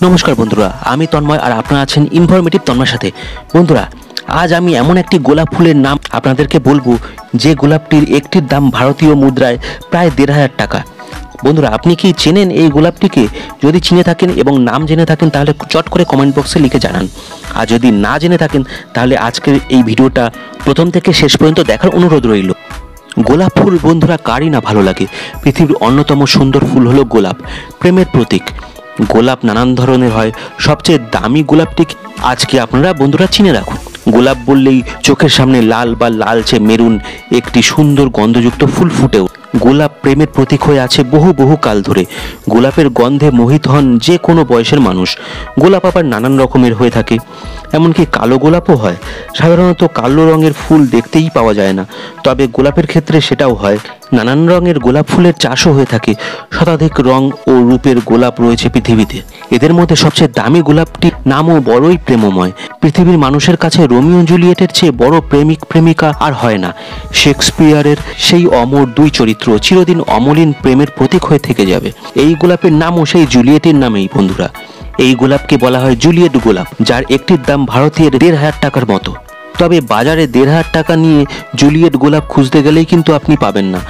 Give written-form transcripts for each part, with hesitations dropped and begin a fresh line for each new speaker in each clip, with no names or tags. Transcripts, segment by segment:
নমস্কার বন্ধুরা, আমি তন্ময় আর আপনারা আছেন ইনফরমেটিভ তন্ময়ের সাথে। বন্ধুরা, আজ আমি এমন একটি গোলাপ ফুলের নাম আপনাদেরকে বলবো যে গোলাপটির একটির দাম ভারতীয় মুদ্রায় প্রায় ১,৫০০ টাকা। বন্ধুরা, আপনি কি চেনেন এই গোলাপটিকে? যদি চিনে থাকেন এবং নাম জেনে থাকেন তাহলে চট করে কমেন্ট বক্সে লিখে জানান। আর যদি না জেনে থাকেন তাহলে আজকের এই ভিডিওটা প্রথম থেকে শেষ পর্যন্ত দেখার অনুরোধ রইল। গোলাপ ফুল বন্ধুরা কারই না ভালো লাগে। পৃথিবীর অন্যতম সুন্দর ফুল হলো গোলাপ, প্রেমের প্রতীক। গোলাপ নানান ধরনের হয়, সবচেয়ে দামি গোলাপটি আজকে আপনারা বন্ধুরা চিনে রাখুন। গোলাপ বললেই চোখের সামনে লাল বা লালচে মেরুন একটি সুন্দর গন্ধযুক্ত ফুল ফুটেও। গোলাপ প্রেমের প্রতীক হয়ে আছে বহু বহু কাল ধরে। গোলাপের গন্ধে মোহিত হন যে কোনো বয়সের মানুষ। গোলাপ আবার নানান রকমের হয়ে থাকে, এমনকি কালো গোলাপও হয়। সাধারণত কালো রঙের ফুল দেখতেই পাওয়া যায় না, তবে গোলাপের ক্ষেত্রে সেটাও হয়। নানান রঙের গোলাপ ফুলের চাষও হয়ে থাকে। শতাধিক রং ও রূপের গোলাপ রয়েছে পৃথিবীতে। এদের মধ্যে সবচেয়ে দামি গোলাপটির নামও বড়ই প্রেমময়। পৃথিবীর মানুষের কাছে রোমিও জুলিয়েটের চেয়ে বড় প্রেমিক প্রেমিকা আর হয় না। শেক্সপিয়ারের সেই অমর দুই চরিত্র চিরদিন অমলিন প্রেমের প্রতীক হয়ে থেকে যাবে। এই গোলাপের নামও সেই জুলিয়েটের নামেই বন্ধুরা। এই গোলাপকে বলা হয় জুলিয়েট গোলাপ, যার একটির দাম ভারতীয় ১,৫০০ টাকার মতো। তবে বাজারে ১,৫০০ টাকা নিয়ে জুলিয়েট গোলাপ খুঁজতে গেলেই কিন্তু আপনি পাবেন না।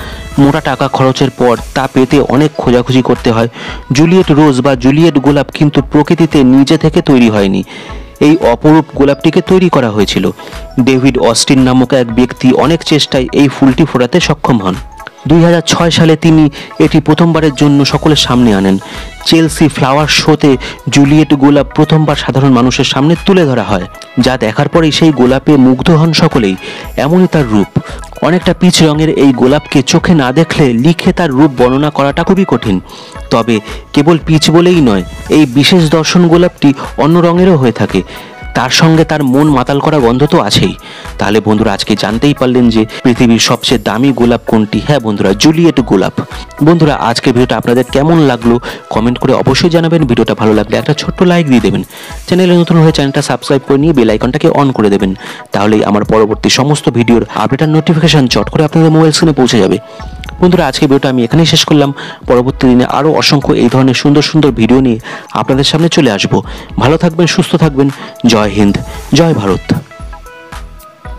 মোটা টাকা খরচের পর তা পেতে অনেক খোঁজাখুঁজি করতে হয়। জুলিয়েট রোজ বা জুলিয়েট গোলাপ কিন্তু প্রকৃতিতে নিজে থেকে তৈরি হয়নি। এই অপরূপ গোলাপটিকে তৈরি করা হয়েছিল। ডেভিড অস্টিন নামক এক ব্যক্তি অনেক চেষ্টায় এই ফুলটি ফোটাতে সক্ষম হন। ২০০৬ সালে তিনি এটি প্রথমবারের জন্য সকলের সামনে আনেন। চেলসি ফ্লাওয়ার শোতে জুলিয়েট গোলাপ প্রথমবার সাধারণ মানুষের সামনে তুলে ধরা হয়, যা দেখার পরেই সেই গোলাপে মুগ্ধ হন সকলেই। এমনই তার রূপ। অনেকটা পিচ রঙের এই গোলাপকে চোখে না দেখলে লিখে তার রূপ বর্ণনা করাটা খুবই কঠিন। তবে কেবল পিচ বলেই নয়, এই বিশেষ দর্শন গোলাপটি অন্য রঙেরও হয়ে থাকে। তার সঙ্গে তার মন মাতাল করা গন্ধ তো আছেই। তাহলে বন্ধুরা, আজকে জানতেই পারলেন যে পৃথিবীর সবচেয়ে দামি গোলাপ কোনটি। হ্যাঁ বন্ধুরা, জুলিয়েট গোলাপ। বন্ধুরা, আজকে ভিডিওটা আপনাদের কেমন লাগলো কমেন্ট করে অবশ্যই জানাবেন। ভিডিওটা ভালো লাগলে একটা ছোট্ট লাইক দিয়ে দেবেন। চ্যানেলে নতুন হয়ে চ্যানেলটা সাবস্ক্রাইব করে নিয়ে বেল আইকনটাকে অন করে দেবেন। তাহলেই আমার পরবর্তী সমস্ত ভিডিওর আপডেট আর নোটিফিকেশন চট করে আপনাদের মোবাইল স্ক্রিনে পৌঁছে যাবে। বন্ধুরা, আজকে ভিডিওটা আমি এখানেই শেষ করলাম। পরবর্তী দিনে আরও অসংখ্য এই ধরনের সুন্দর সুন্দর ভিডিও নিয়ে আপনাদের সামনে চলে আসব। ভালো থাকবেন, সুস্থ থাকবেন। জয় হিন্দ, জয় ভারত।